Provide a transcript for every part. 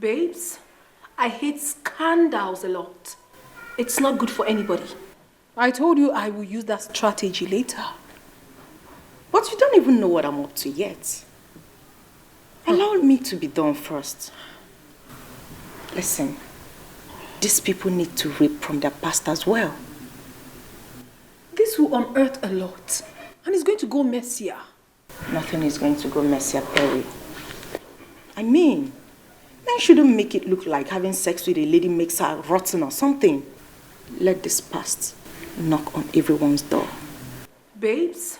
Babes, I hate scandals a lot. It's not good for anybody. I told you I will use that strategy later. But you don't even know what I'm up to yet. Allow me to be done first. Listen, these people need to reap from their past as well. This will unearth a lot. And it's going to go messier. Nothing is going to go messier, Perry. I mean, men shouldn't make it look like having sex with a lady makes her rotten or something. Let this past knock on everyone's door. Babes,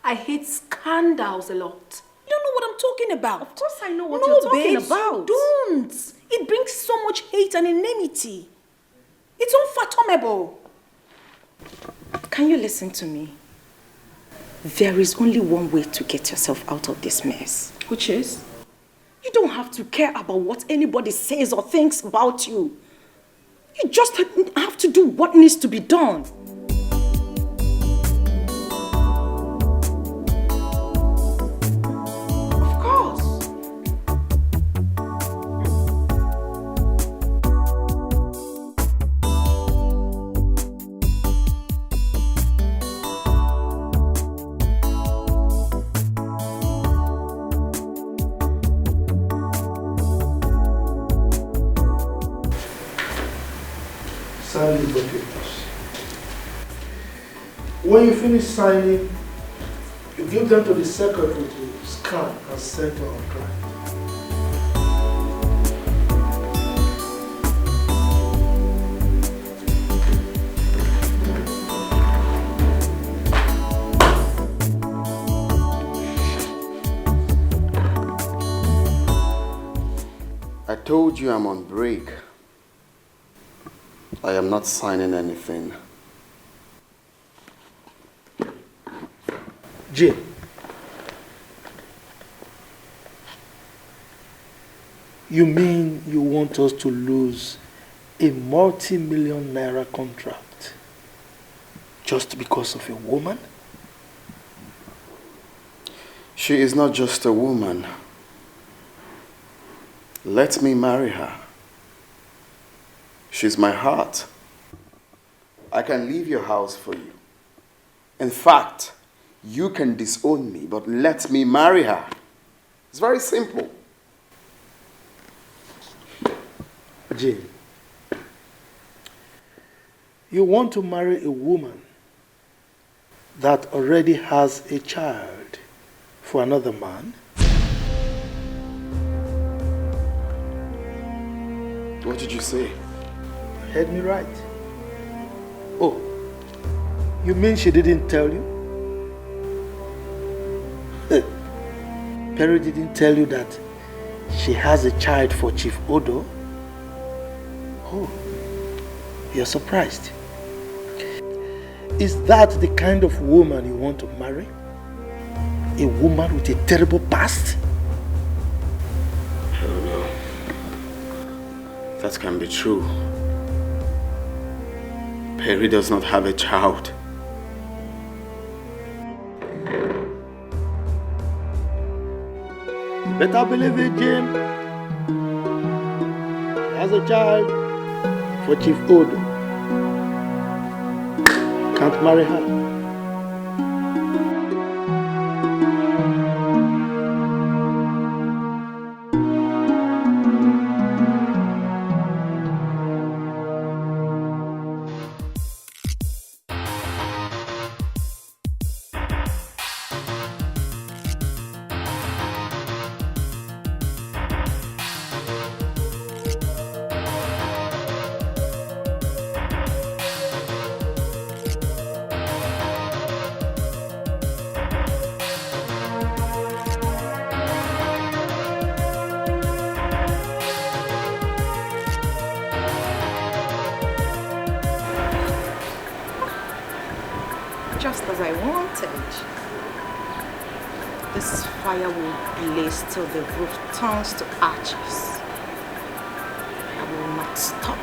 I hate scandals a lot. You don't know what I'm talking about. Of course I know what you're talking about. Don't. It brings so much hate and enmity. It's unfathomable. Can you listen to me? There is only one way to get yourself out of this mess. Which is? You don't have to care about what anybody says or thinks about you. You just have to do what needs to be done. Of course. Sign the documents. When you finish signing, you give them to the secretary to scan and send to our client. I told you I'm on break. I am not signing anything. Jay, you mean you want us to lose a multi-million naira contract just because of a woman? She is not just a woman. Let me marry her. She's my heart. I can leave your house for you. In fact, you can disown me, but let me marry her. It's very simple. Jane, you want to marry a woman that already has a child for another man? What did you say? Heard me right. Oh, you mean she didn't tell you? Perry didn't tell you that she has a child for Chief Odo? Oh, you're surprised. Is that the kind of woman you want to marry? A woman with a terrible past? I don't know. That can be true. Perry does not have a child. You better believe it, Jim. She has a child for Chief Odo. Can't marry her. Just as I wanted. This fire will blaze till the roof turns to ashes. I will not stop.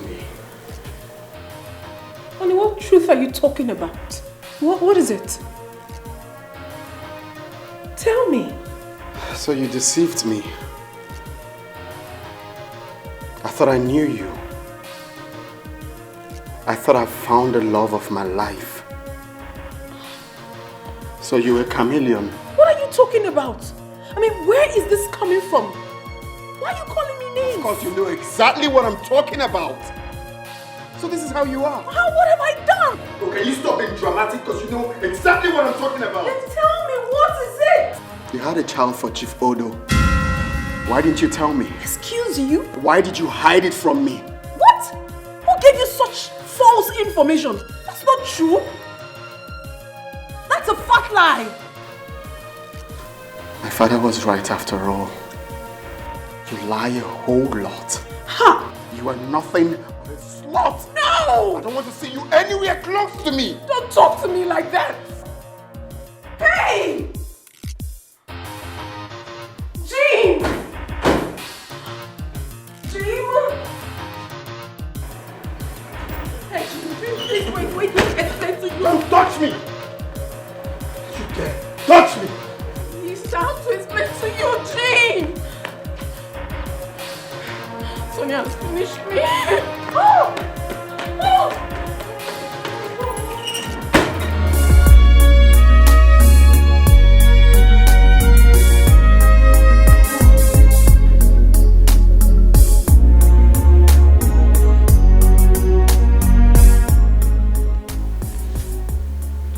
me. Honey, what truth are you talking about? What is it? Tell me. So you deceived me. I thought I knew you. I thought I found the love of my life. So you were a chameleon. What are you talking about? I mean, where is this coming from? Why are you calling me names? Because you know exactly what I'm talking about. So this is how you are. What have I done? Okay, you stop being dramatic because you know exactly what I'm talking about. Then tell me, what is it? You had a child for Chief Odo. Why didn't you tell me? Excuse you? Why did you hide it from me? What? Who gave you such false information? That's not true. That's a fat lie. My father was right after all. You lie a whole lot. Ha! You are nothing but a slut. No! I don't want to see you anywhere close to me. Don't talk to me like that. Hey! Jean! Jean? Hey, Jean, please, wait, let me explain to you. Don't touch me! You dare touch me! It's time to explain to you, Jean! Sonia has finished me. Oh! Oh!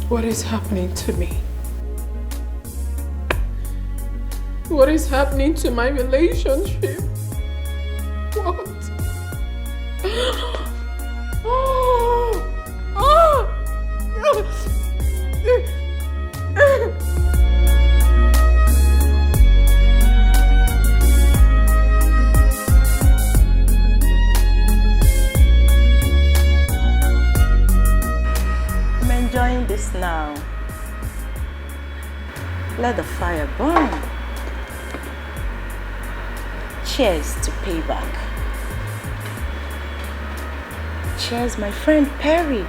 What is happening to me? What is happening to my relationship? What? I'm enjoying this now. Let the fire burn. Cheers to payback. Cheers, my friend Perry.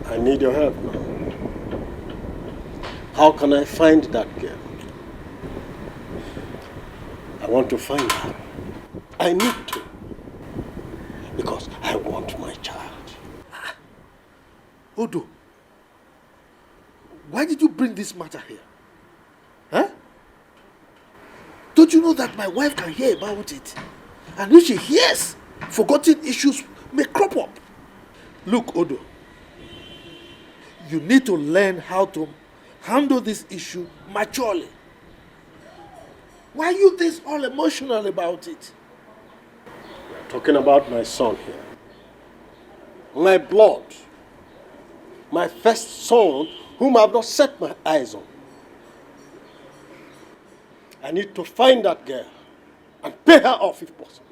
I need your help now. How can I find that girl? I want to find her. I need to. Because I want my child. Odo, why did you bring this matter here? Huh? Don't you know that my wife can hear about it? And if she hears, forgotten issues may crop up. Look, Odo, you need to learn how to handle this issue maturely. Why are you this all emotional about it? We're talking about my son here. My blood. My first son, whom I've not set my eyes on. I need to find that girl and pay her off if possible.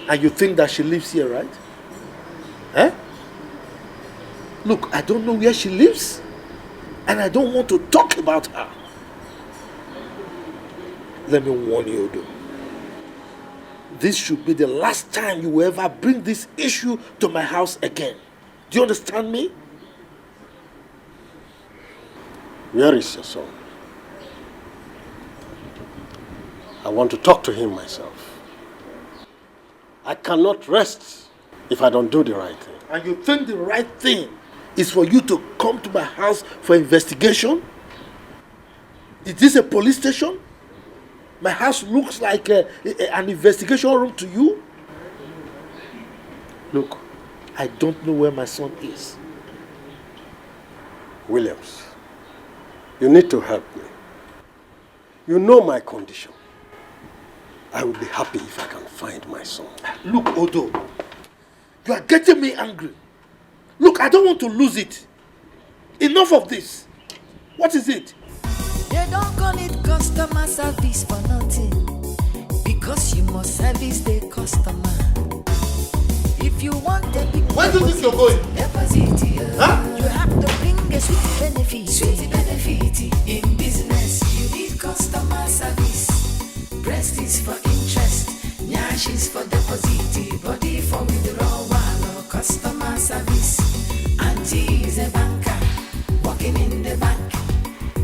And you think that she lives here, right? Eh? Look, I don't know where she lives, and I don't want to talk about her. Let me warn you, Odo. This should be the last time you will ever bring this issue to my house again. Do you understand me? Where is your son? I want to talk to him myself. I cannot rest if I don't do the right thing. And you think the right thing is for you to come to my house for investigation? Is this a police station? My house looks like an investigation room to you? Look, I don't know where my son is. Williams, you need to help me. You know my condition. I will be happy if I can find my son. Look, Odo, you are getting me angry. Look, I don't want to lose it. Enough of this. What is it? They don't call it customer service for nothing, because you must service the customer. If you want a big Where do you think you're going? deposit, Huh? you have to bring a sweet benefit. Sweet benefit in business. You need customer service. Breast is for interest, nyash is for deposit, body for withdrawal or customer service. Auntie is a banker, working in the bank.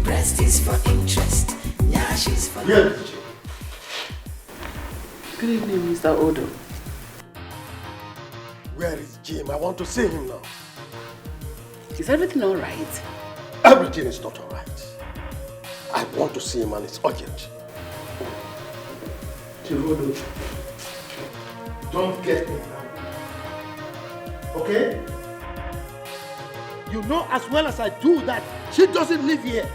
Breast is for interest, nyash is for deposit. Good evening, Mr. Odo. Where is Jim? I want to see him now. Is everything all right? Everything is not all right. I want to see him and it's urgent. Odo, don't get me angry. Okay? You know as well as I do that she doesn't live here.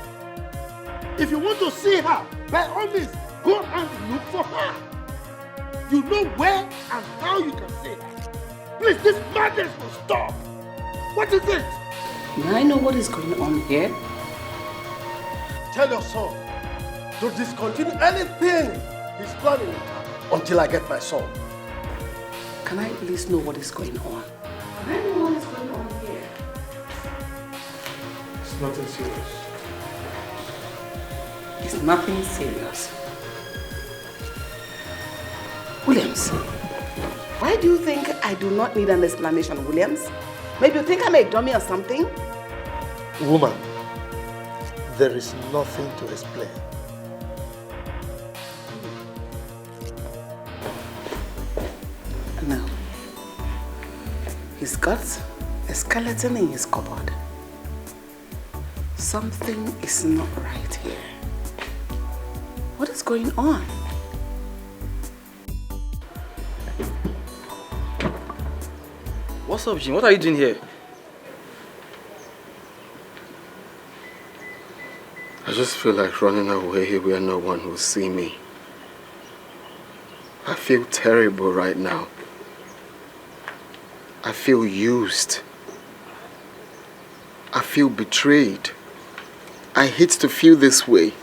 If you want to see her, by all means, go and look for her. You know where and how you can see her. Please, this madness will stop. What is it? May I know what is going on here? Tell your son to discontinue anything he's planning until I get my son. Can I at least know what is going on? Can I know what is going on here? It's nothing serious. It's nothing serious. Williams, why do you think I do not need an explanation, Williams? Maybe you think I'm a dummy or something? Woman, there is nothing to explain. No. He's got a skeleton in his cupboard. Something is not right here. What is going on? What's up, Jim? What are you doing here? I just feel like running away where no one will see me. I feel terrible right now. I feel used. I feel betrayed. I hate to feel this way.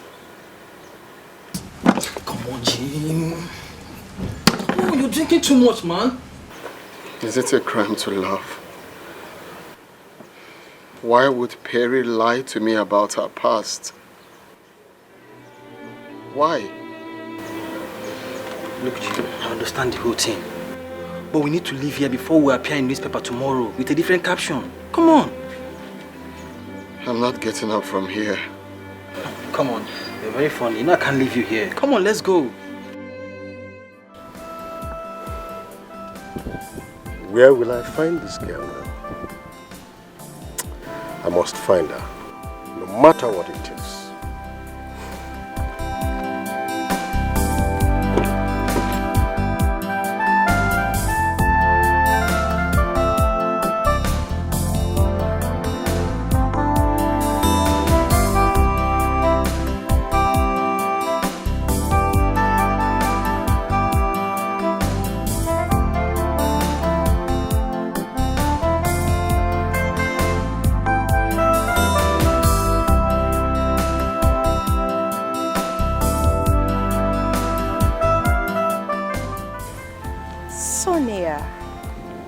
Come on, Jim. Come on, you're drinking too much, man. Is it a crime to love? Why would Perry lie to me about her past? Why? Look, Jim, I understand the whole thing. But we need to leave here before we appear in newspaper tomorrow with a different caption. Come on. I'm not getting up from here. Come on. You're very funny. You know I can't leave you here. Come on, let's go. Where will I find this girl now? I must find her, no matter what it takes.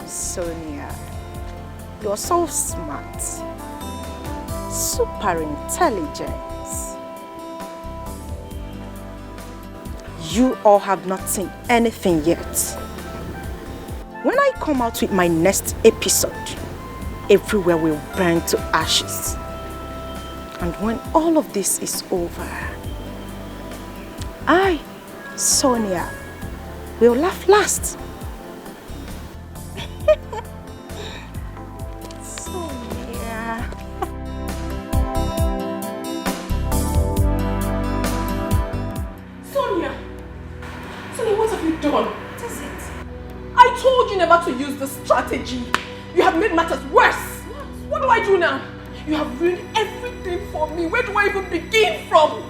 Sonia, you're so smart, super intelligent. You all have not seen anything yet. When I come out with my next episode, everywhere will burn to ashes. And when all of this is over, I, Sonia, will laugh last. Sonia. Sonia! done? What is it? I told you never to use this strategy. You have made matters worse. What do I do now? You have ruined everything for me. Where do I even begin from?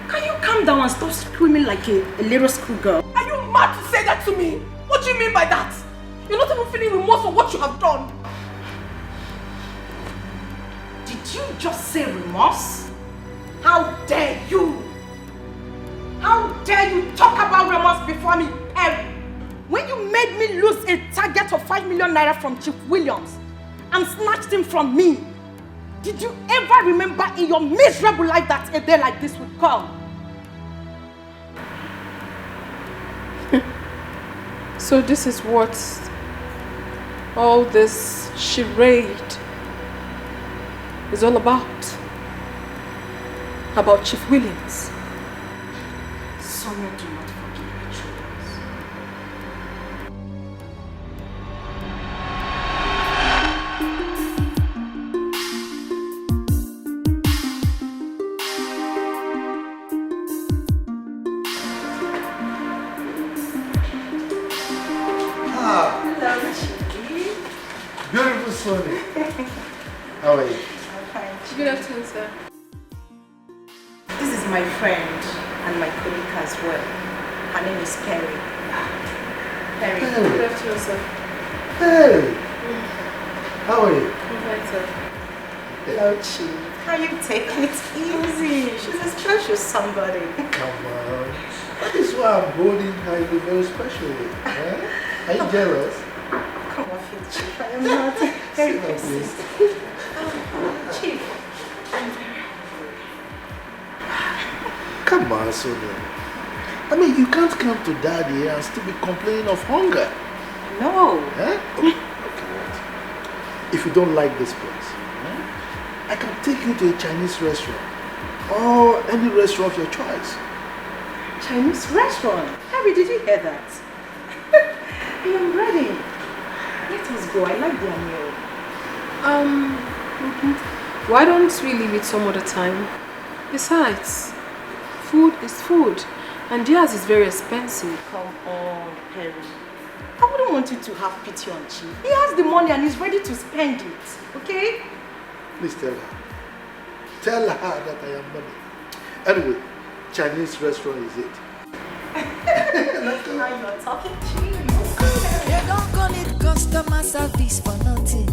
Can you calm down and stop screaming like a little schoolgirl? Are you mad to say that to me? What do you mean by that? You're not even feeling remorse for what you have done. Did you just say remorse? How dare you? How dare you talk about remorse before me, Perry? When you made me lose a target of 5 million naira from Chief Williams and snatched him from me, did you ever remember in your miserable life that a day like this would come? So this is what all this charade is all about? About Chief Williams? Sonia, do not forgive me, Julius. Hello, Chief. Beautiful Sonia. How are you? I'm fine. Good afternoon, sir. This is my friend and my colleague as well. Her name is Perry. Perry. Good afternoon, sir. Hey! How are you? I'm fine, sir. Hello, Chief. How you taking it easy? She's a special somebody. Come on. That is why I'm holding her in a very special way. Eh? Are you jealous? Come off it, Chief. I am not. Very pleased. Chief. Come on, Sonia. I mean, you can't come to Daddy and still be complaining of hunger. No. Eh? Okay, wait. If you don't like this place, I can take you to a Chinese restaurant or any restaurant of your choice. Chinese restaurant? Harry, did you hear that? I am ready. Let us go. I like their meal. Why don't we leave it some other time? Besides, food is food, and theirs is very expensive. Come on, Perry. I wouldn't want you to have pity on Chief. He has the money and he's ready to spend it, okay? Please tell her. Tell her that I am money. Anyway, Chinese restaurant is it. Let's go. Now you're talking, Chief. They don't call it customer service for nothing,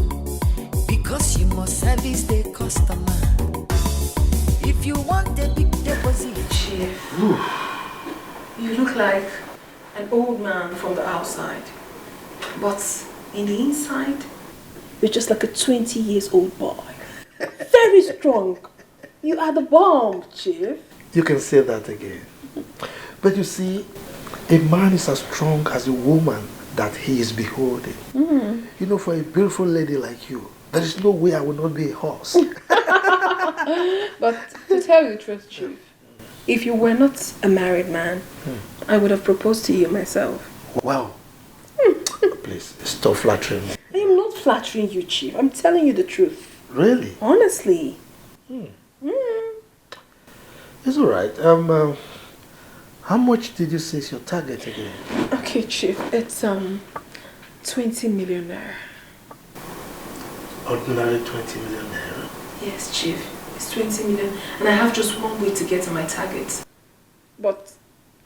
because you must service the customer. If you want a big deposit, Chief, you look like an old man from the outside, but in the inside, you're just like a 20 years old boy. Very strong. You are the bomb, Chief. You can say that again. But you see, a man is as strong as a woman that he is beholding. You know, for a beautiful lady like you, there is no way I will not be a horse. But to tell you the truth, Chief, if you were not a married man, I would have proposed to you myself. Wow. Please, stop flattering me. I am not flattering you, Chief. I'm telling you the truth. Really? Honestly. It's all right. How much did you say is your target again? Okay, Chief. It's 20 million naira. Ordinary 20 million naira. Yes, Chief. It's 20 million, and I have just one way to get to my target. But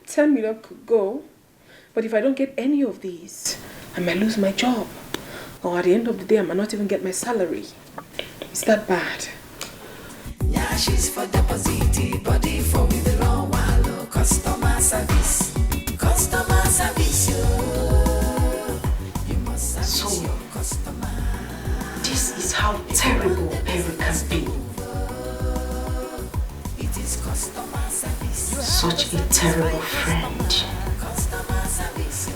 10 million could go. But if I don't get any of these, I might lose my job. Or at the end of the day, I might not even get my salary. Is that bad? yeah, she's for deposit, body for withdrawal, customer service, you must service your customer. This is how terrible Perry can be. It is customer service. Such a terrible friend. Customer service.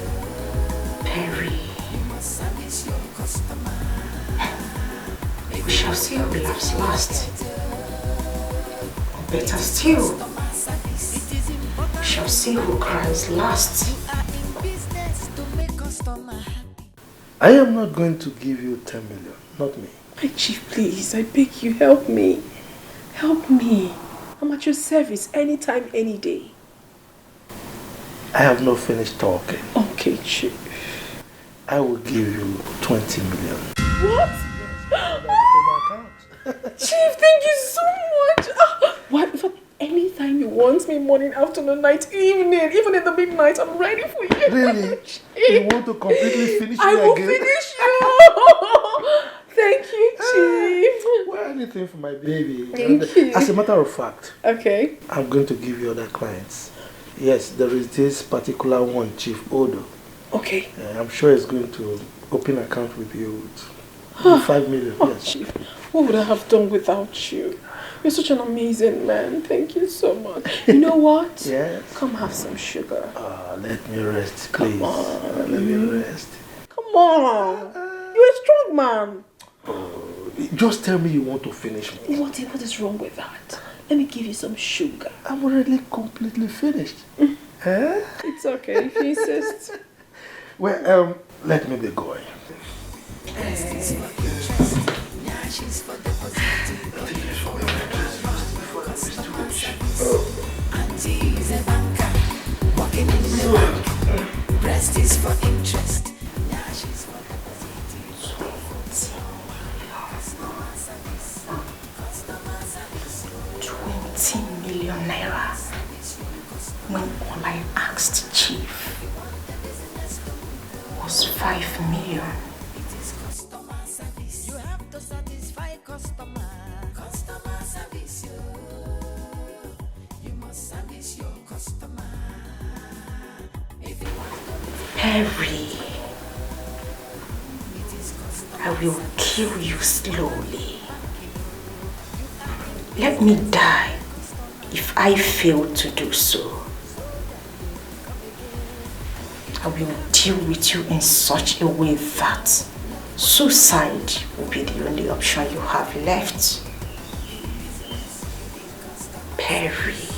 Perry. You must service your customer. We shall see who laughs last. Or better still, we shall see who cries last. I am not going to give you 10 million, not me. My Chief, please, I beg you, help me. Help me. I'm at your service anytime, any day. I have not finished talking. Okay, Chief. I will give you 20 million. What? Chief, thank you so much. What? If anytime you want me, morning, afternoon, night, evening, even in the midnight, I'm ready for you. Really? You want to completely finish me again? I will finish you. Thank you, Chief. Well, anything for my baby. Thank you. As a matter of fact, Okay. I'm going to give you other clients. Yes, there is this particular one, Chief Odo. Okay. I'm sure he's going to open an account with you with 5 million. Oh, yes. Chief, what would I have done without you? You're such an amazing man. Thank you so much. You know what? Yes. Come have some sugar. Let me rest, please. Come on. Let me rest. Come on. You're a strong man. Just tell me you want to finish me. What is wrong with that? Let me give you some sugar. I'm already completely finished. It's okay if you insist. Well, let me be going. Auntie is a banker, working in the bank. Breast is for interest. Now she's for deposit. 20 million naira. When all I asked Chief was 5 million. You have to satisfy customer. Customer service, you must service your customer. If you want Perry, I will kill you slowly. Let me die if I fail to do so. I will deal with you in such a way that suicide will be the only option you have left. Perry,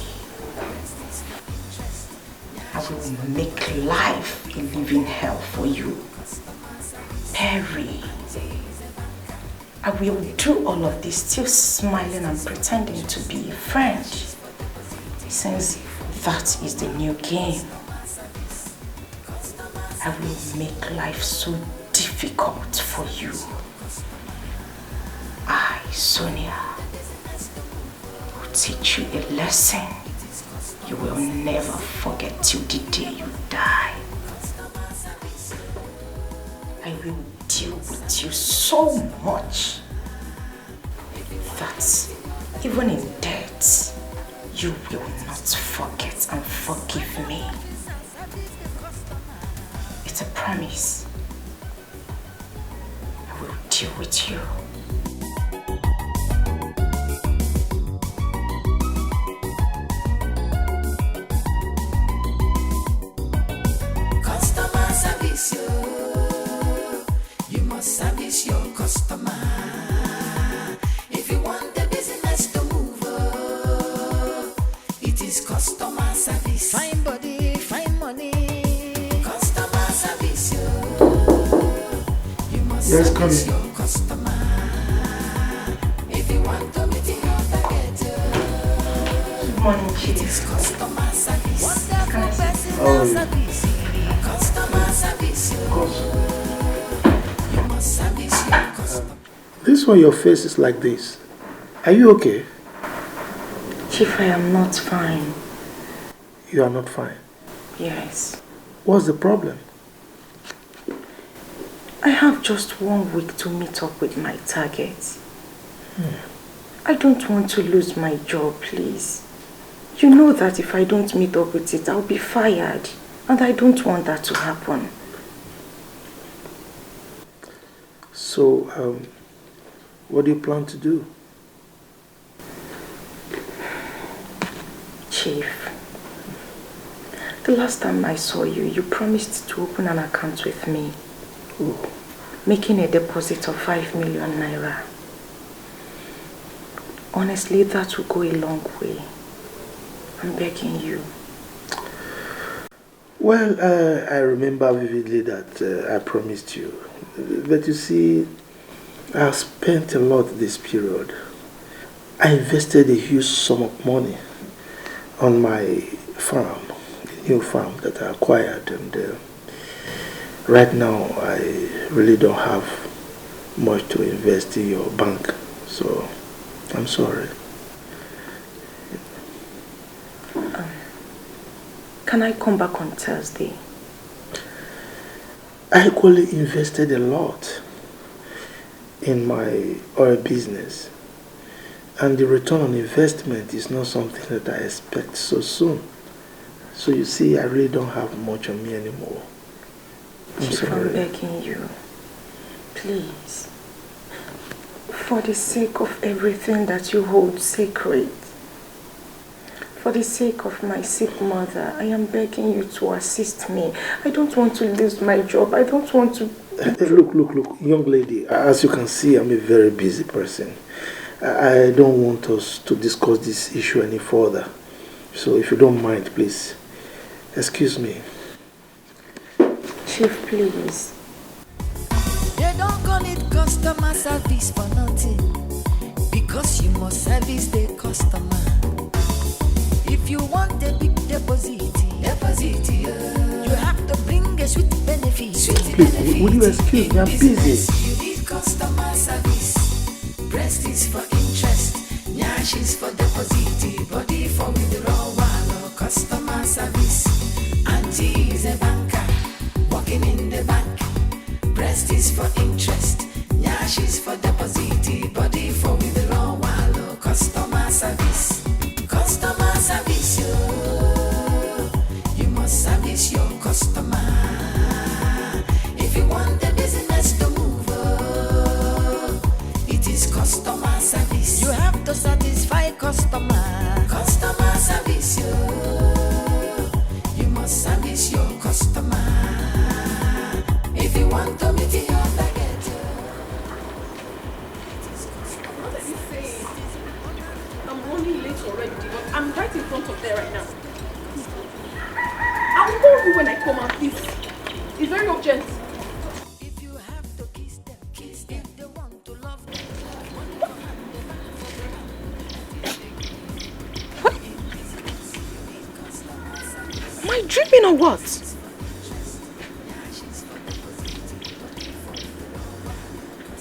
I will make life a living hell for you. Perry, I will do all of this still smiling and pretending to be a friend, since that is the new game. I will make life so difficult for you. I, Sonia, will teach you a lesson you will never forget till the day you die. I will deal with you so much that even in death, you will not forget and forgive me. It's a promise. I will deal with you. customer service, you must service your customer. If you want the business to move, it is customer service. Fine body, fine money. Customer service, you must service your customer. If you want to meet your target, Good morning, it is customer service. How are you? Customer service, you must service your customer. This one, your face is like this. Are you okay? Chief, I am not fine. You are not fine. Yes. What's the problem? I have just 1 week to meet up with my target. I don't want to lose my job, please. You know that if I don't meet up with it, I'll be fired. And I don't want that to happen. So, what do you plan to do? Chief, the last time I saw you, you promised to open an account with me. Oh. Making a deposit of 5 million naira. Honestly, that will go a long way. I'm begging you. Well, I remember vividly that I promised you. But you see, I spent a lot this period. I invested a huge sum of money on my farm in new farm that I acquired, and right now I really don't have much to invest in your bank, so I'm sorry. Can I come back on Thursday? I equally invested a lot in my oil business, and the return on investment is not something that I expect so soon. So you see, I really don't have much on me anymore. I'm sorry. I'm begging you, please, for the sake of everything that you hold sacred, for the sake of my sick mother, I am begging you to assist me. I don't want to lose my job. I don't want to... Look, young lady, as you can see, I'm a very busy person. I don't want us to discuss this issue any further. So if you don't mind, please, excuse me. Chief, please. They don't call it customer service for nothing, because you must service the customer. If you want a big deposit, you have to bring a sweet benefit. Please, will you excuse me? I'm busy. You need customer service. Breast is for interest, nyash is for deposit, body for withdrawal. Customer service. Auntie is a banker, working in the bank. Breast is for interest, nyash is for deposit, body for withdrawal. Customer service. Customer service, you must service your customer. If you want the business to move, it is customer service. You have to satisfy customer. Customer service, you must service your customer. If you want to meet your target. Already, but I'm right in front of there right now. I'll call you when I come out, please. It's very urgent. If you have to kiss them, they want to love them. What? Am I dreaming or what?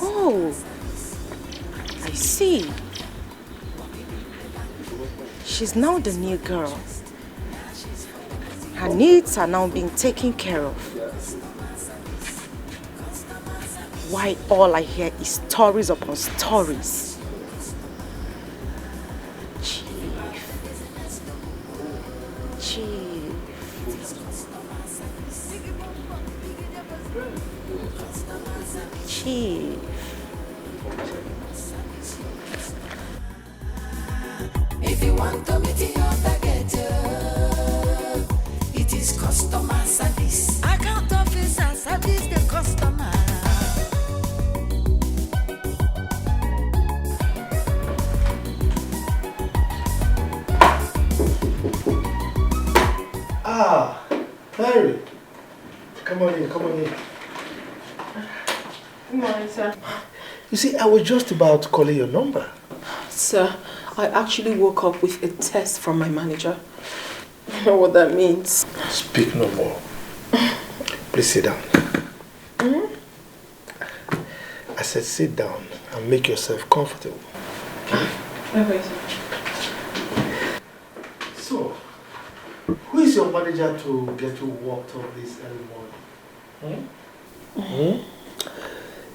Oh, I see. She's now the new girl. Her needs are now being taken care of. Why all I hear is stories upon stories. Chief. If you want to meet your target, it is customer service. Account officer service the customer. Harry, come on in. Good morning, sir. You see, I was just about calling your number. Sir, I actually woke up with a test from my manager. You know what that means? Speak no more. Please sit down. I said sit down and make yourself comfortable. Okay, sir. So, who is your manager to get you worked on this early morning?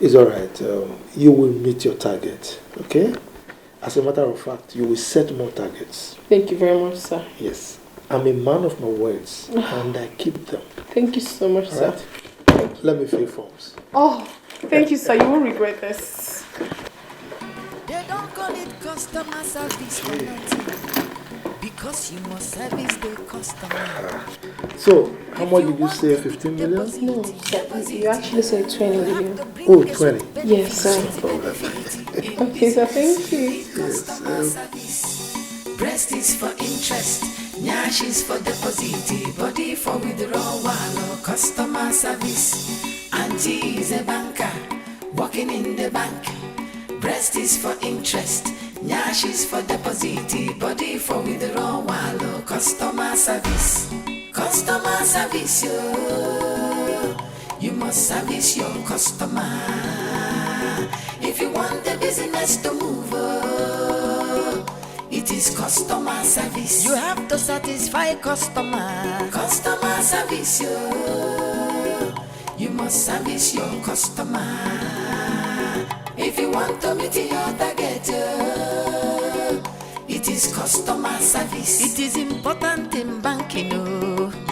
It's alright. You will meet your target, okay? As a matter of fact, you will set more targets. Thank you very much, sir. Yes. I'm a man of my words, and I keep them. Thank you so much, sir. Let me fill forms. Oh, thank you, sir. You won't regret this. They don't call it customer service for nothing, because you must service the customer. So, how much did you say? 15 million? No, sir. You actually said 20 million. Oh, 20. Yes, sir. No problem. Okay, sir. Thank you. Yes. Breast is for interest, nyash is for deposit, body for withdrawal. Customer service. Auntie is a banker, working in the bank. Breast is for interest, nyash is for deposit, body for withdrawal. Customer service. Customer service, you must service your customer. If you want the business to move, it is customer service. You have to satisfy customer. Customer service, you must service your customer. If you want to meet your target, it is customer service. It is important in banking,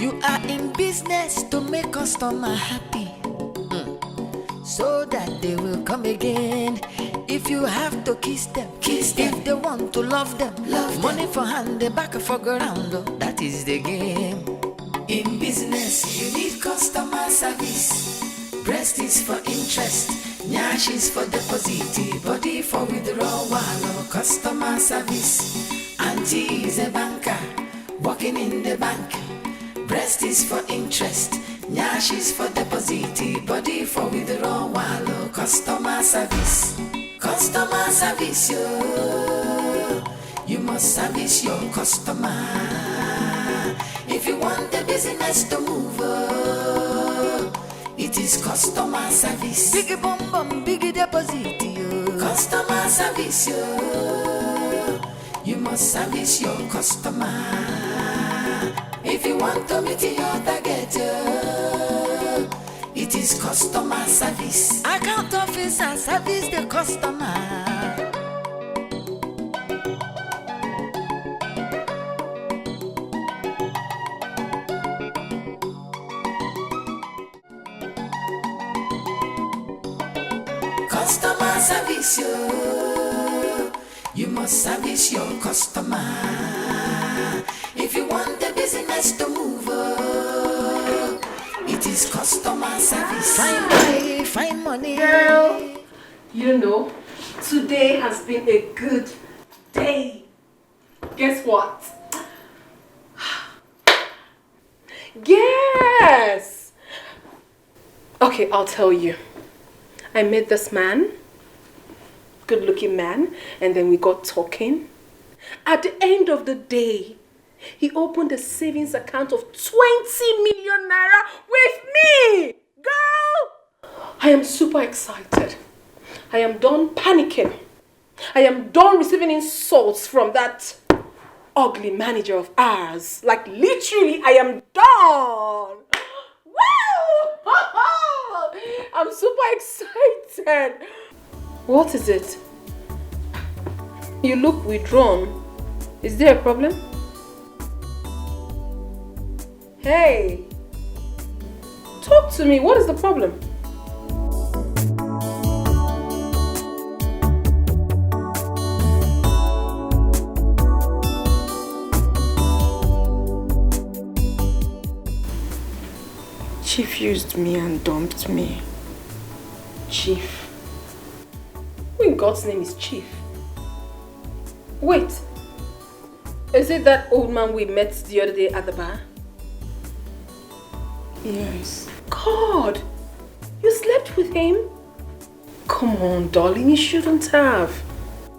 you are in business to make customer happy, so that they will come again. If you have to kiss them. If they want to love them, money for hand, they back for ground. That is the game. In business, you need customer service. Breast is for interest, nyash is for deposit, body for withdrawal. Customer service. Auntie is a banker, working in the bank. Breast is for interest, nyash is for deposit, body for withdrawal. Customer service. Customer service, you must service your customer. If you want the business to move, it is customer service. Biggie bum bum, biggie deposit, customer service, you must service your customer. If you want to meet your target, it is customer service. Account officer service the customer. Customer service, you must service your customer. If you want the business to move, it is customer service. Find money, find money. Girl, you know, today has been a good day. Guess what? Yes! Okay, I'll tell you. I met this man, good looking man, and then we got talking. At the end of the day, he opened a savings account of 20 million naira with me! Girl! I am super excited. I am done panicking. I am done receiving insults from that ugly manager of ours. Like literally, I am done! Woo! I'm super excited. What is it? You look withdrawn. Is there a problem? Hey, talk to me. What is the problem? Chief used me and dumped me. Chief? Who in God's name is Chief? Wait, is it that old man we met the other day at the bar? Yes. God, you slept with him? Come on, darling, you shouldn't have.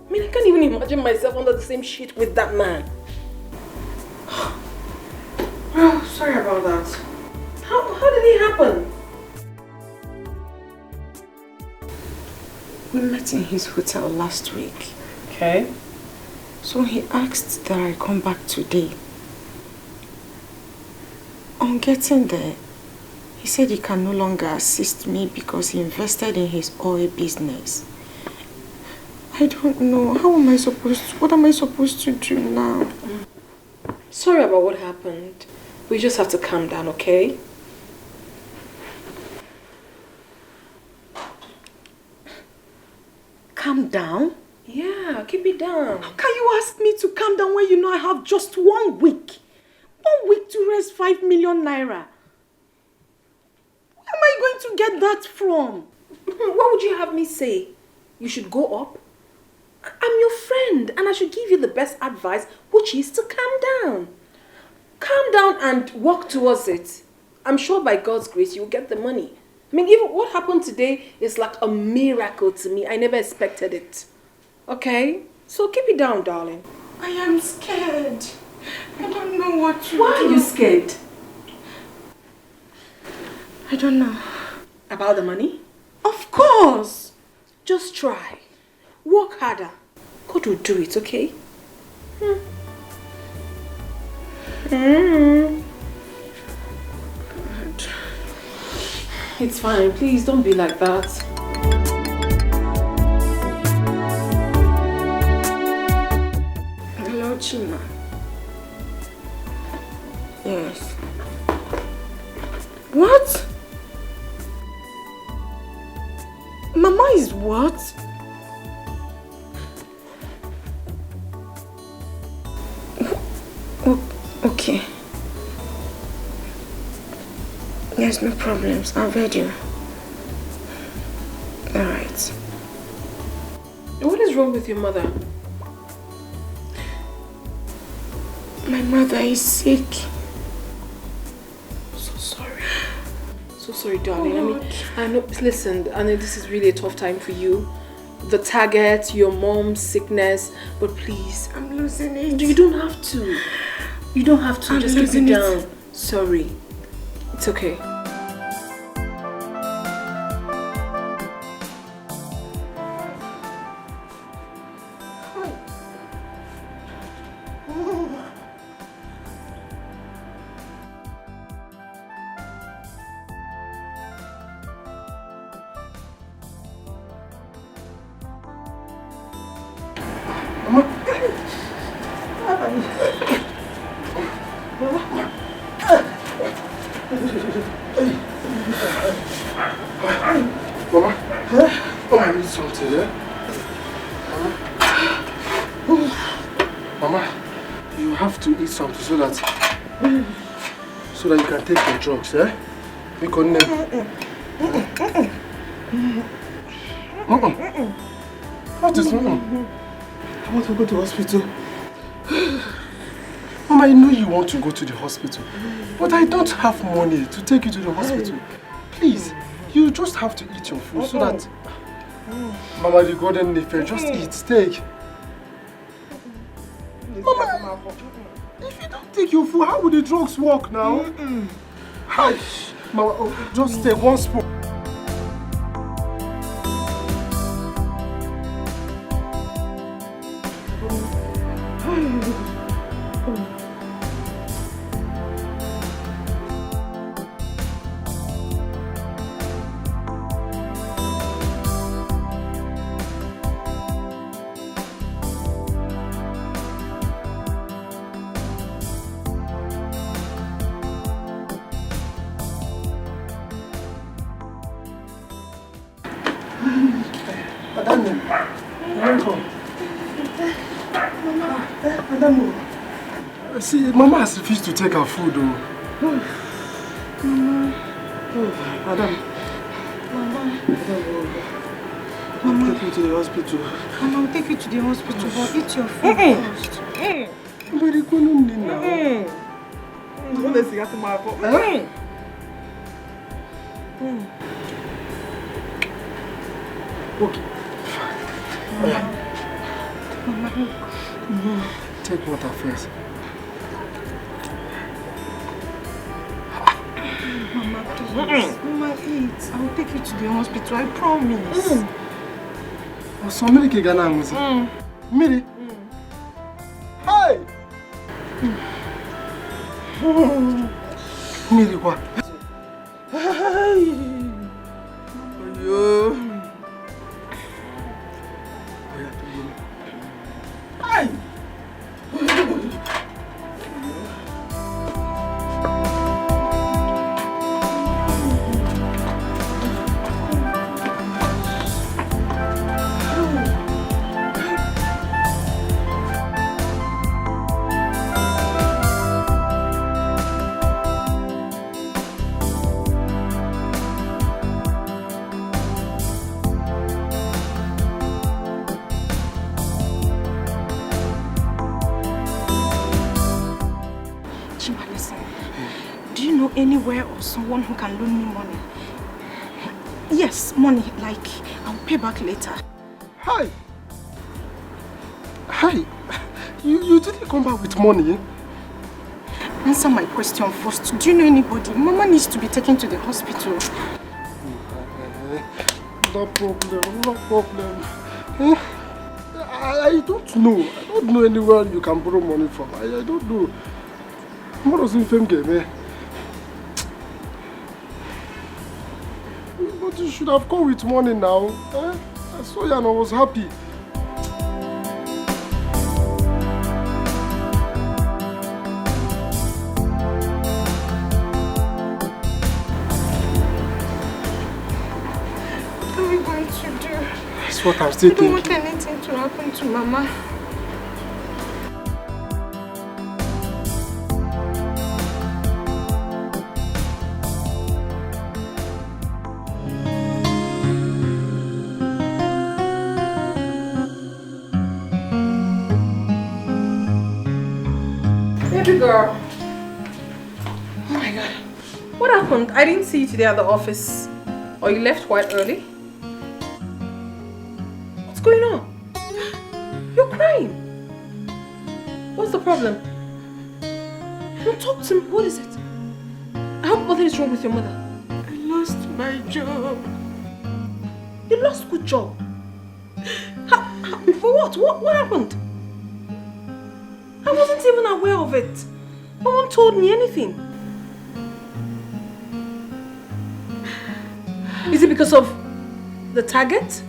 I mean, I can't even imagine myself under the same sheet with that man. Oh, sorry about that. How did it happen? We met in his hotel last week. Okay. So he asked that I come back today. On getting there, he said he can no longer assist me because he invested in his oil business. I don't know. What am I supposed to do now? Sorry about what happened. We just have to calm down, okay? Calm down? Yeah, keep it down. How can you ask me to calm down when you know I have just 1 week? 1 week to raise 5 million naira. Where am I going to get that from? What would you have me say? You should go up? I'm your friend and I should give you the best advice, which is to calm down. Calm down and work towards it. I'm sure by God's grace you'll get the money. I mean, even what happened today is like a miracle to me. I never expected it. Okay? So keep it down, darling. I am scared. I don't know what to do. Why are you scared? I don't know. About the money? Of course. Just try. Work harder. God will do it, okay? It's fine. Please don't be like that. Hello, Chima. Yes. What? Mama is what? Okay. Yes, no problems. I've heard you. Alright. What is wrong with your mother? My mother is sick. So sorry. So sorry, darling. I know, listen, I know this is really a tough time for you. The target, your mom's sickness, but please. I'm losing it. You don't have to. You don't have to. Just keep it down. Sorry. It's okay. So that you can take your drugs, eh? What is wrong? I want to go to the hospital. Mama, I know you want to go to the hospital, but I don't have money to take you to the hospital. Please, you just have to eat your food so that... Mama, the golden nipple, just eat, take. Mama, if you don't take your food, how will the drugs work now? Hi, Mama, just take one spoon. See, Mama has refused to take her food, though. Mama. Madam. Mama. Take me to the hospital. Mama, I'll take you to the hospital, but eat your food first. But you couldn't need now. Okay. Mama. Take water first. Mama, please. Mama, eat. I will take you to the hospital, I promise. So many Kigana music. Miri. Hi. Miri, what? Anywhere or someone who can loan me money. Yes, money, like I'll pay back later. Hi. Hi. You didn't come back with money. Answer my question first. Do you know anybody? Mama needs to be taken to the hospital. No problem, no problem. I don't know. I don't know anywhere you can borrow money from. I don't know. What does it think, eh? But you should have come with money now. Eh? I saw you and I was happy. What are we going to do? That's what I'm still thinking. I don't want anything to happen to Mama. Baby girl. Oh my God. What happened? I didn't see you today at the office. Or you left quite early? What's going on? You're crying. What's the problem? No, talk to me. What is it? What is wrong with your mother? I lost my job. You lost good job. For what? What happened? I wasn't even aware of it. No one told me anything. Is it because of the target?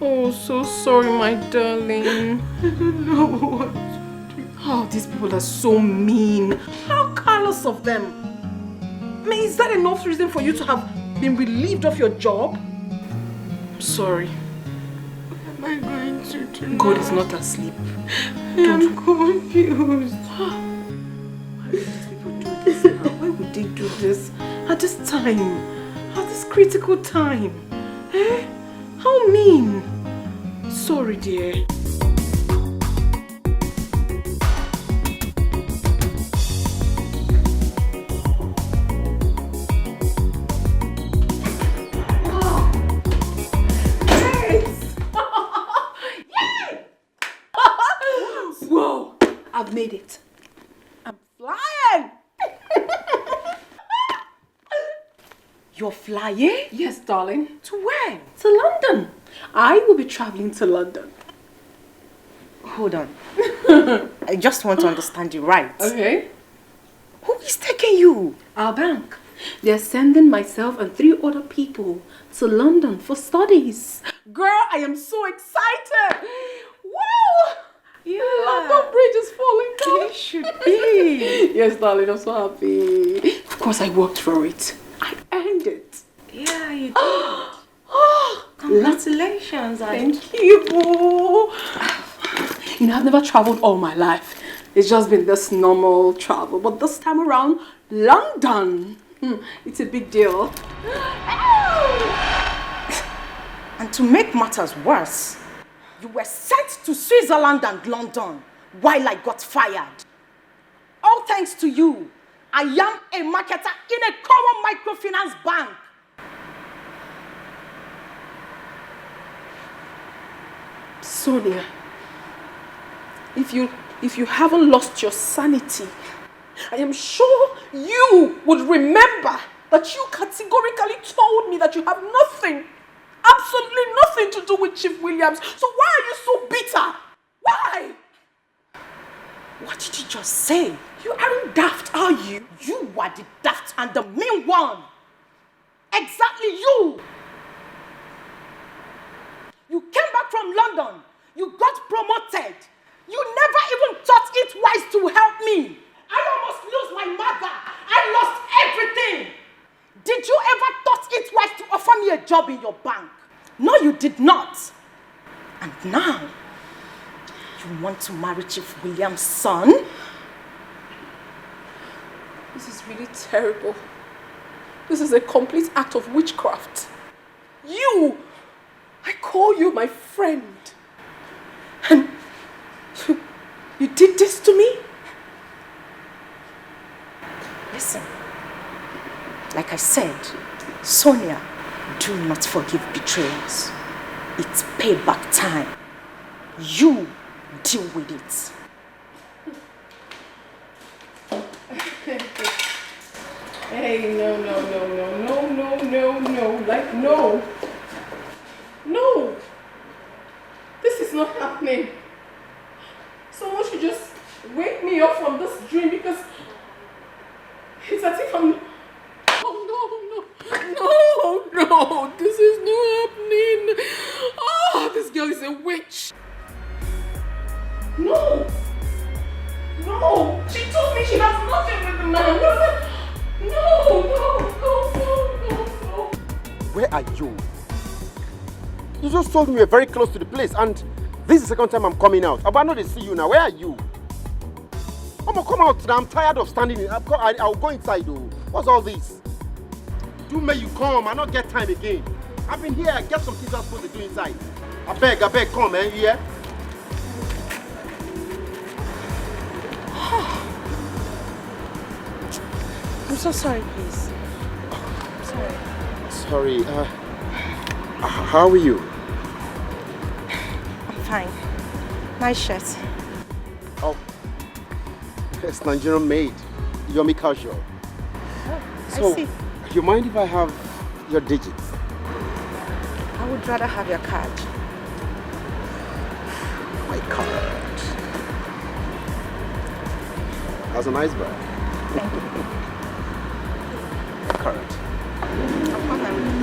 Oh, so sorry, my darling. I don't know what to do. Oh, these people are so mean. How callous of them. I mean, is that enough reason for you to have been relieved of your job? I'm sorry. What am I going to do? God is not asleep. I'm confused. Why would these people do this now? Why would they do this at this time? At this critical time? Eh? How mean? Sorry, dear. Whoa! I've made it. I'm flying! You're flying? Yes, darling. To where? To London. I will be traveling to London. Hold on. I just want to understand you right. Okay. Who is taking you? Our bank. They're sending myself and 3 other people to London for studies. Girl, I am so excited. Woo! Yeah. London Bridge is falling down. It should be. Yes, darling, I'm so happy. Of course, I worked for it. I earned it. Yeah, you did. Congratulations. Thank you. You know, I've never traveled all my life. It's just been this normal travel. But this time around, London. It's a big deal. And to make matters worse, you were sent to Switzerland and London while I got fired. All thanks to you, I am a marketer in a common microfinance bank. Sonia, if you haven't lost your sanity, I am sure you would remember that you categorically told me that you have nothing, absolutely nothing to do with Chief Williams. So why are you so bitter? Why? What did you just say? You aren't daft, are you? You were the daft and the mean one. Exactly you. You came back from London. You got promoted. You never even thought it wise to help me. I almost lose my mother. I lost everything. Did you ever thought it wise to offer me a job in your bank? No, you did not. And now, you want to marry Chief William's son? This is really terrible. This is a complete act of witchcraft. I call you my friend. And you did this to me? Listen, like I said, Sonia, do not forgive betrayals. It's payback time. You deal with it. Hey, no. Like, no. No. This is not happening. Someone should just wake me up from this dream because it's as if I'm... Oh, no. This is not happening. Oh, this girl is a witch. No. She told me she has nothing with the man. No. Where are you? You just told me you were very close to the place, and this is the second time I'm coming out. But I know they see you now. Where are you? Come out now. I'm tired of standing in. I'll go inside though. What's all this? Do may you come. I not get time again. I've been here. I get some things I'm supposed to do inside. I beg, come, man. Yeah. I'm so sorry, please. I'm sorry. Sorry. How are you? I'm fine. Nice shirt. Oh, it's Nigerian made. Yummy casual. Oh, So, I see. you mind if I have your digits? I would rather have your card. My card. That's a nice bag. Thank you. Card. Of course I will.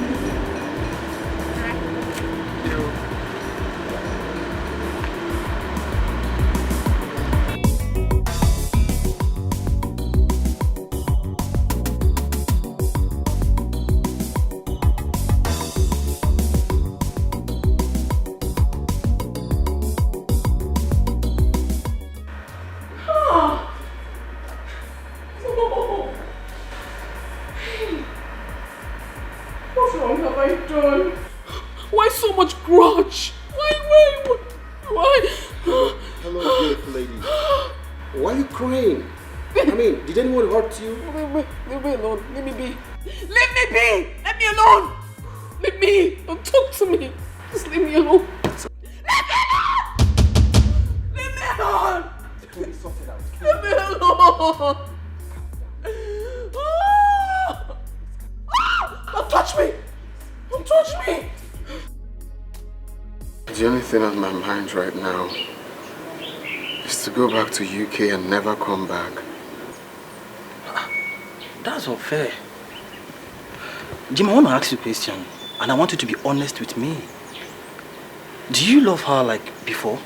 Why so much grudge? Why? Hello, beautiful lady. Why are you crying? I mean, did anyone hurt you? Leave me alone. Leave me be. Let me alone. Leave me. Don't talk to me. Just leave me alone. Leave me alone. Can we sort it out? Leave me alone. Don't touch me. Don't touch me. The only thing on my mind right now is to go back to UK and never come back. That's unfair. Jim, I want to ask you a question, and I want you to be honest with me. Do you love her like before?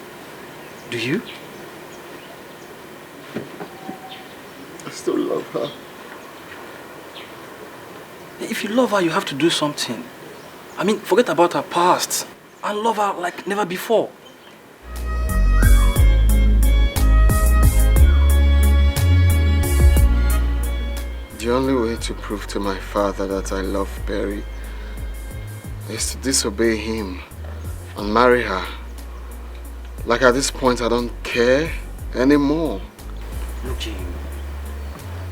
Do you? I still love her. If you love her, you have to do something. I mean, forget about her past and love her like never before. The only way to prove to my father that I love Perry is to disobey him and marry her. Like at this point, I don't care anymore. Look, Jim,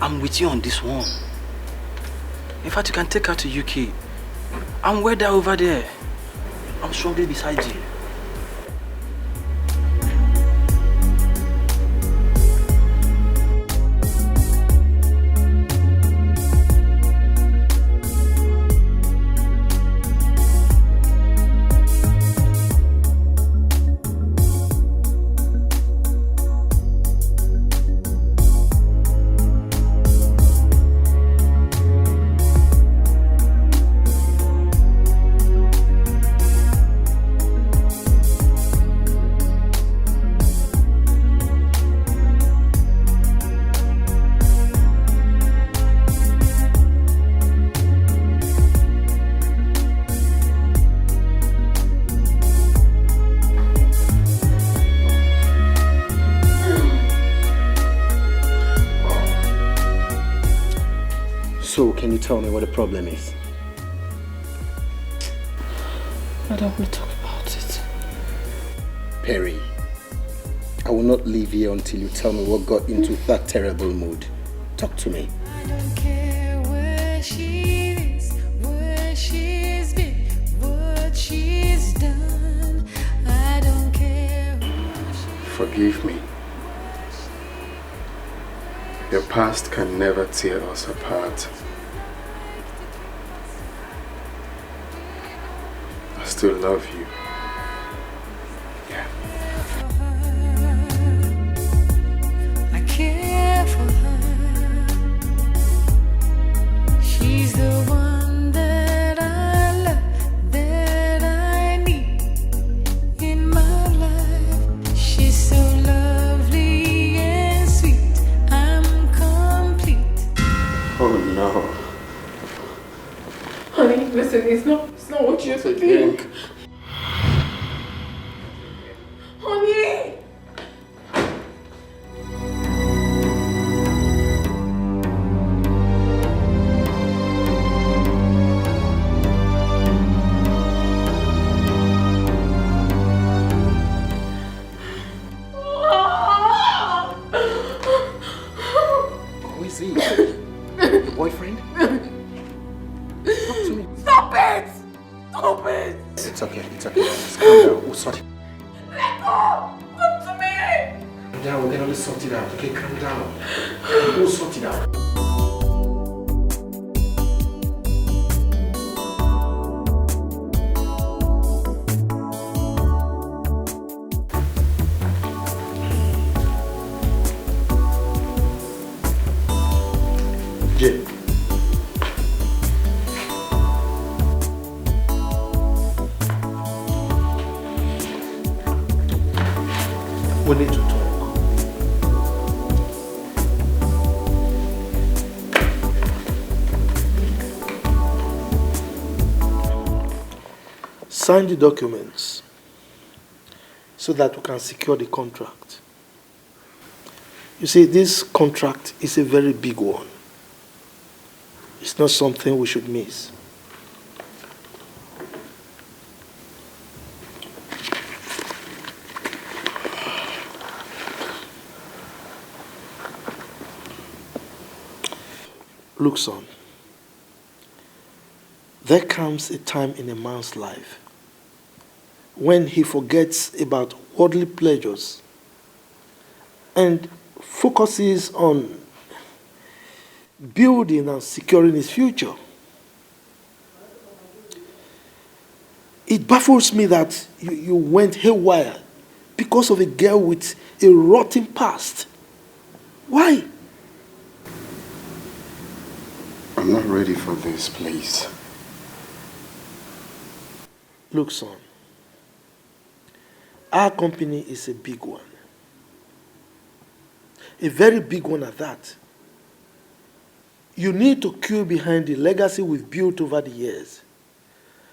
I'm with you on this one. In fact, you can take her to UK and wear her over there. I'm strongly beside you. So, can you tell me what the problem is? I don't want to talk about it. Perry, I will not leave here until you tell me what got into that terrible mood. Talk to me. I don't care where she is, where she's been, what she's done. I don't care who she Forgive me. Your past can never tear us apart. still love you. Yeah. I care for her. She's the one that I love, that I need in my life. She's so lovely and sweet. I'm complete. Oh no. Honey, listen, it's not what you think. Honey! Who is he? Your boyfriend? Talk to me. Stop it! Stop it! It's okay. Just calm down. We'll sort it. Let go! Come to me! Calm down. We're gonna sort it out. Okay, calm down. We'll sort it out. Jay. We need to talk. Sign the documents so that we can secure the contract. You see, this contract is a very big one. It's not something we should miss. Look, son, there comes a time in a man's life when he forgets about worldly pleasures and focuses on building and securing his future. It baffles me that you went haywire because of a girl with a rotten past. Why? I'm not ready for this, please. Look, son, our company is a big one. A very big one at that. You need to queue behind the legacy we've built over the years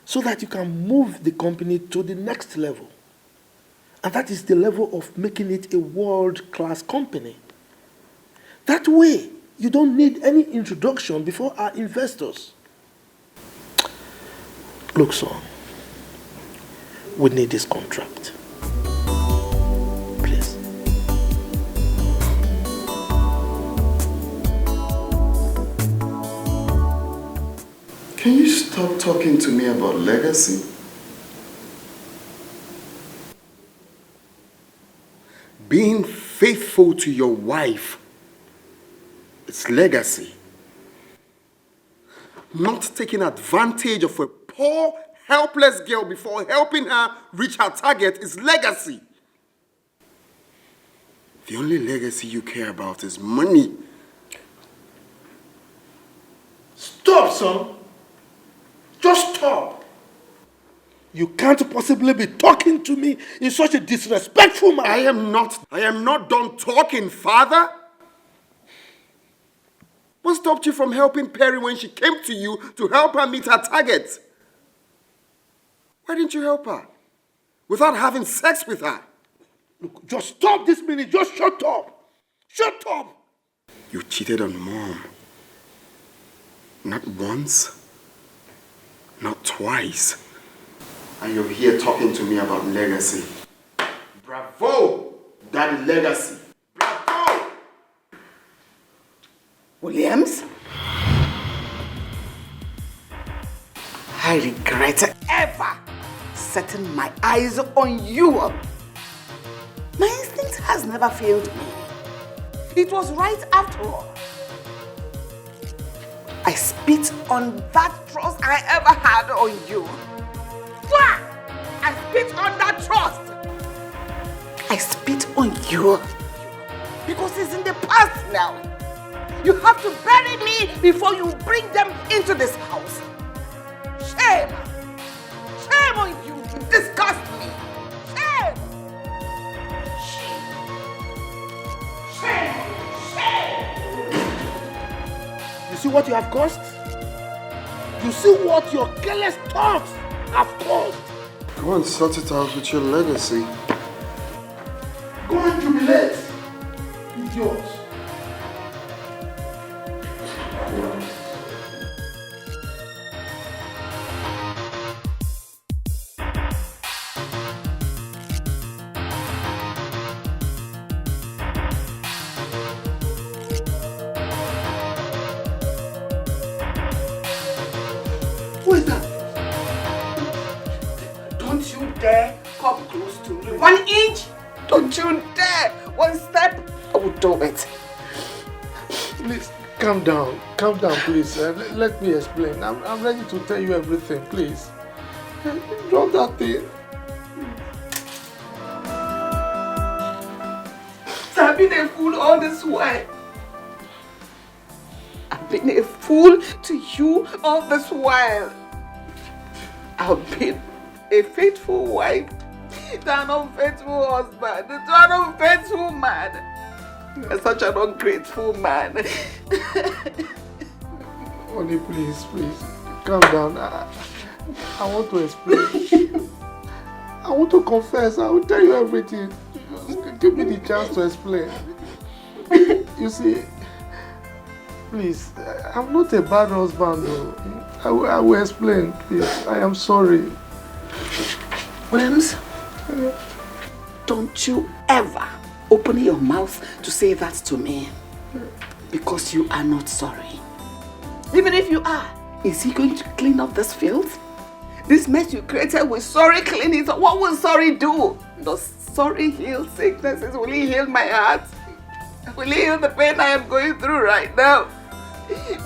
so that you can move the company to the next level. And that is the level of making it a world-class company. That way, you don't need any introduction before our investors. Look, son, we need this contract. Please. Can you stop talking to me about legacy? Being faithful to your wife, it's legacy. Not taking advantage of a poor, helpless girl before helping her reach her target is legacy. The only legacy you care about is money. Stop, son. Just stop. You can't possibly be talking to me in such a disrespectful manner. I am not done talking, Father. What stopped you from helping Perry when she came to you to help her meet her target? Why didn't you help her? Without having sex with her? Look, just stop this minute. Just shut up. Shut up. You cheated on Mom. Not once, not twice. And you're here talking to me about legacy. Bravo, Daddy Legacy. Bravo! Williams? I regret ever setting my eyes on you. My instinct has never failed me. It was right after all. I spit on that trust I ever had on you. grow up. Because it's in the past now. You have to bury me before you bring them into this house. Shame! Shame on you! You disgust me! Shame! Shame! You see what you have caused? You see what your careless thoughts have caused? Go and sort it out with your legacy. Go and jubilate, idiot. Who is that? Don't you dare come close to me. 1 inch? Don't you dare! 1 step, I will do it. Please, calm down, please. Let me explain. I'm ready to tell you everything, please. Drop that thing. I've been a fool all this while. I've been a fool to you all this while. I've been a faithful wife to an unfaithful husband, to an unfaithful man. You're such an ungrateful man. Honey, please, calm down. I want to explain. I want to confess. I will tell you everything. Just give me the chance to explain. You see, please, I'm not a bad husband, though. I will explain, please. I am sorry. Williams, don't you ever open your mouth to say that to me. Because you are not sorry. Even if you are, is he going to clean up this filth? This mess you created with sorry cleaning, so what will sorry do? Does sorry heal sicknesses? Will he heal my heart? Will he heal the pain I am going through right now?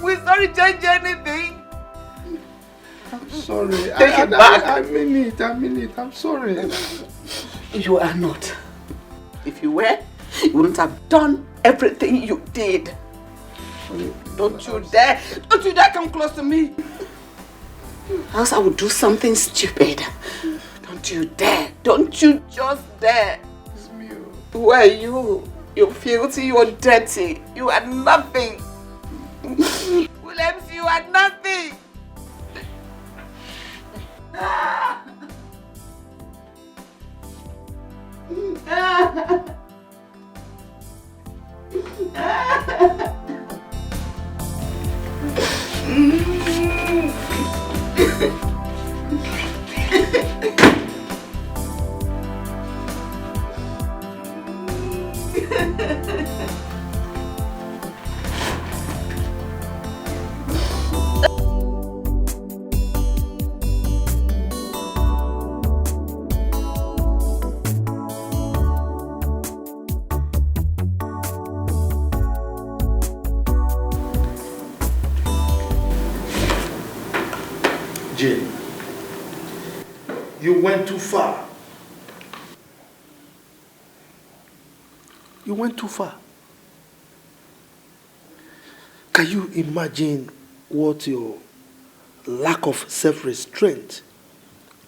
Will sorry change anything? I'm sorry. Take it back. I mean it. I'm sorry. You are not. If you were, you wouldn't have done everything you did. Don't you dare come close to me. Else I would do something stupid. Don't you dare. Don't you just dare. It's me. Who are you? You're filthy, you're dirty. You are nothing. Williams, you are nothing. Jane, you went too far. You went too far. Can you imagine what your lack of self-restraint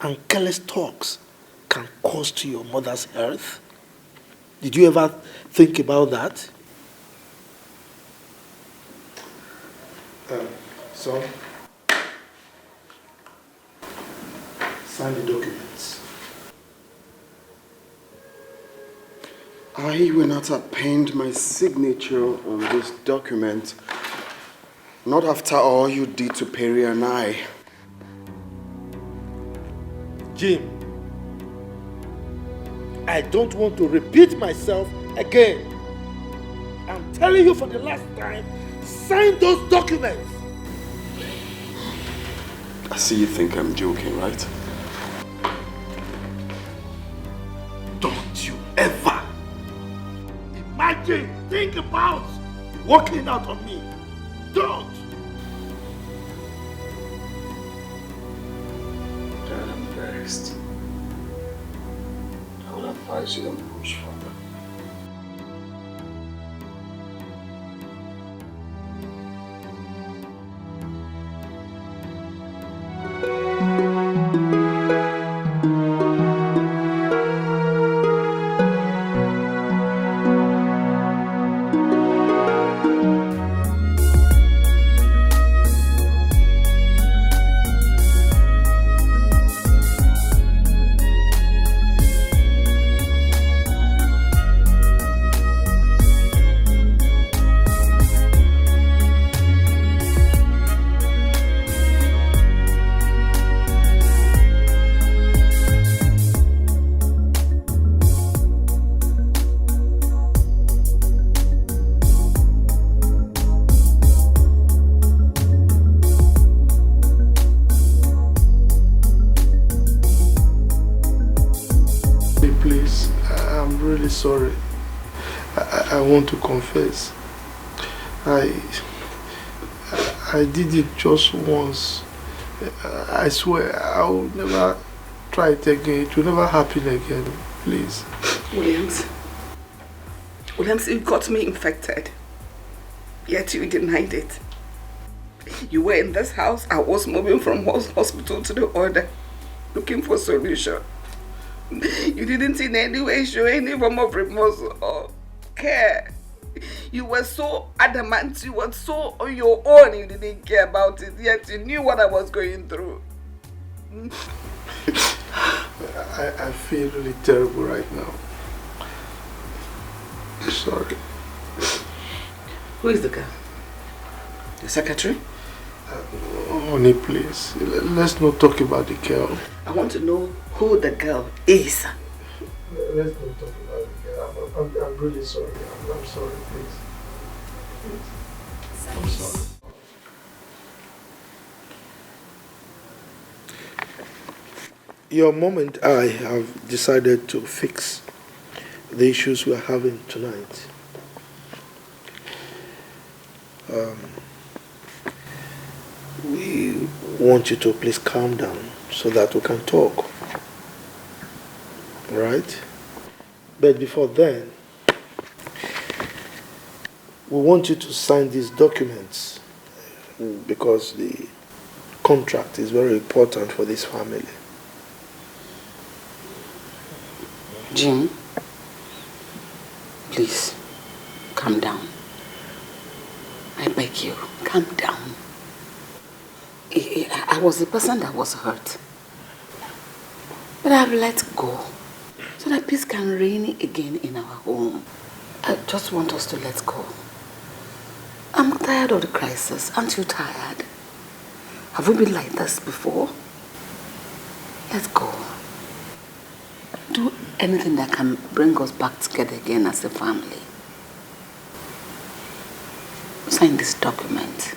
and careless talks can cause to your mother's health? Did you ever think about that? Son, sign the documents. I will not append my signature on this document. Not after all you did to Perry and I. Jim, I don't want to repeat myself again. I'm telling you for the last time, sign those documents. I see you think I'm joking, right? Don't you ever imagine, think about walking out on me. Don't. Dad, I'm vexed. I would advise you don't push further. really sorry. I want to confess. I did it just once. I swear I will never try it again. It will never happen again. Please. Williams, you got me infected. Yet you denied it. You were in this house. I was moving from hospital to the other, looking for a solution. You didn't in any way show any form of remorse or care. You were so adamant, you were so on your own, you didn't care about it, yet you knew what I was going through. I feel really terrible right now. Sorry. Who is the girl? The secretary? Honey, please. Let's not talk about the girl. I want to know who the girl is. Let's not talk about the girl. I'm really sorry. I'm sorry, please. I'm sorry. Your mom and I have decided to fix the issues we are having tonight. We want you to please calm down so that we can talk. Right? But before then, we want you to sign these documents because the contract is very important for this family. Jim, please, calm down. I beg you, calm down. I was the person that was hurt. But I've let go so that peace can reign again in our home. I just want us to let go. I'm tired of the crisis. Aren't you tired? Have we been like this before? Let's go. Do anything that can bring us back together again as a family. Sign this document.